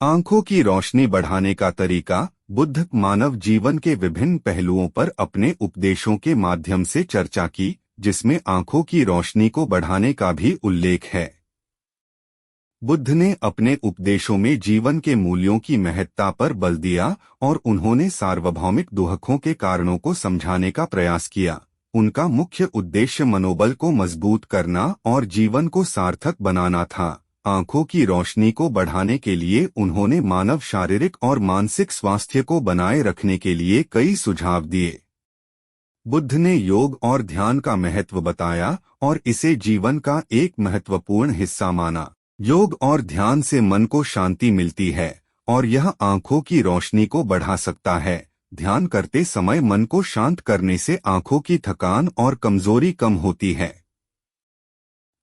आंखों की रोशनी बढ़ाने का तरीका। बुद्ध मानव जीवन के विभिन्न पहलुओं पर अपने उपदेशों के माध्यम से चर्चा की, जिसमें आंखों की रोशनी को बढ़ाने का भी उल्लेख है। बुद्ध ने अपने उपदेशों में जीवन के मूल्यों की महत्ता पर बल दिया और उन्होंने सार्वभौमिक दुखों के कारणों को समझाने का प्रयास किया। उनका मुख्य उद्देश्य मनोबल को मजबूत करना और जीवन को सार्थक बनाना था। आंखों की रोशनी को बढ़ाने के लिए उन्होंने मानव शारीरिक और मानसिक स्वास्थ्य को बनाए रखने के लिए कई सुझाव दिए। बुद्ध ने योग और ध्यान का महत्व बताया और इसे जीवन का एक महत्वपूर्ण हिस्सा माना। योग और ध्यान से मन को शांति मिलती है और यह आंखों की रोशनी को बढ़ा सकता है। ध्यान करते समय मन को शांत करने से आंखों की थकान और कमजोरी कम होती है।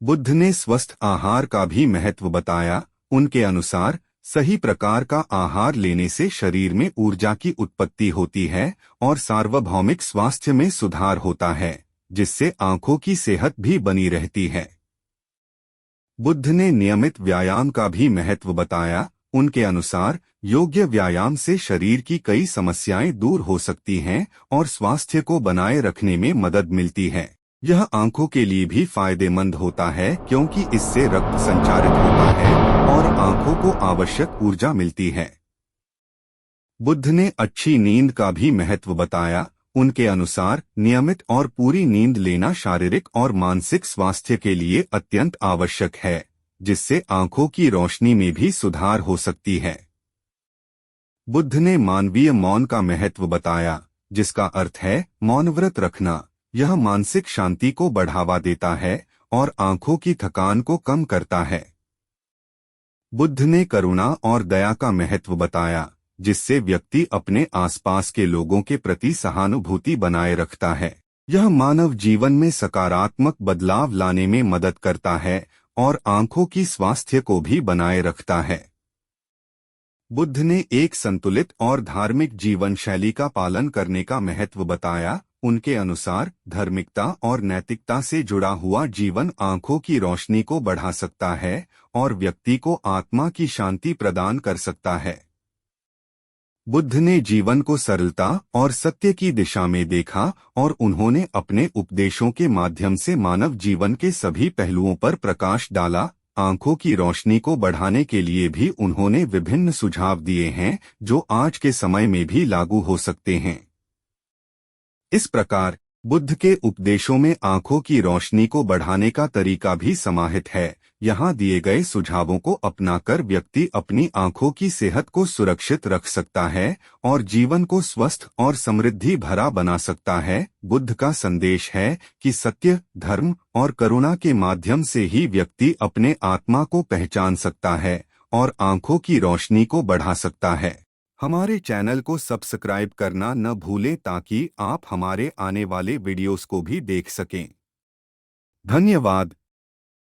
बुद्ध ने स्वस्थ आहार का भी महत्व बताया। उनके अनुसार सही प्रकार का आहार लेने से शरीर में ऊर्जा की उत्पत्ति होती है और सार्वभौमिक स्वास्थ्य में सुधार होता है, जिससे आंखों की सेहत भी बनी रहती है। बुद्ध ने नियमित व्यायाम का भी महत्व बताया। उनके अनुसार योग्य व्यायाम से शरीर की कई समस्याएं दूर हो सकती हैं और स्वास्थ्य को बनाए रखने में मदद मिलती है। यह आंखों के लिए भी फायदेमंद होता है क्योंकि इससे रक्त संचारित होता है और आंखों को आवश्यक ऊर्जा मिलती है। बुद्ध ने अच्छी नींद का भी महत्व बताया। उनके अनुसार नियमित और पूरी नींद लेना शारीरिक और मानसिक स्वास्थ्य के लिए अत्यंत आवश्यक है, जिससे आंखों की रोशनी में भी सुधार हो सकती है। बुद्ध ने मानवीय मौन का महत्व बताया, जिसका अर्थ है मौन व्रत रखना। यह मानसिक शांति को बढ़ावा देता है और आंखों की थकान को कम करता है। बुद्ध ने करुणा और दया का महत्व बताया, जिससे व्यक्ति अपने आसपास के लोगों के प्रति सहानुभूति बनाए रखता है। यह मानव जीवन में सकारात्मक बदलाव लाने में मदद करता है और आंखों की स्वास्थ्य को भी बनाए रखता है। बुद्ध ने एक संतुलित और धार्मिक जीवन शैली का पालन करने का महत्व बताया। उनके अनुसार धार्मिकता और नैतिकता से जुड़ा हुआ जीवन आंखों की रोशनी को बढ़ा सकता है और व्यक्ति को आत्मा की शांति प्रदान कर सकता है। बुद्ध ने जीवन को सरलता और सत्य की दिशा में देखा और उन्होंने अपने उपदेशों के माध्यम से मानव जीवन के सभी पहलुओं पर प्रकाश डाला। आंखों की रोशनी को बढ़ाने के लिए भी उन्होंने विभिन्न सुझाव दिए हैं, जो आज के समय में भी लागू हो सकते हैं। इस प्रकार बुद्ध के उपदेशों में आंखों की रोशनी को बढ़ाने का तरीका भी समाहित है। यहाँ दिए गए सुझावों को अपनाकर व्यक्ति अपनी आंखों की सेहत को सुरक्षित रख सकता है और जीवन को स्वस्थ और समृद्धि भरा बना सकता है। बुद्ध का संदेश है कि सत्य, धर्म और करुणा के माध्यम से ही व्यक्ति अपने आत्मा को पहचान सकता है और आंखों की रोशनी को बढ़ा सकता है। हमारे चैनल को सब्सक्राइब करना न भूलें ताकि आप हमारे आने वाले वीडियोस को भी देख सकें। धन्यवाद।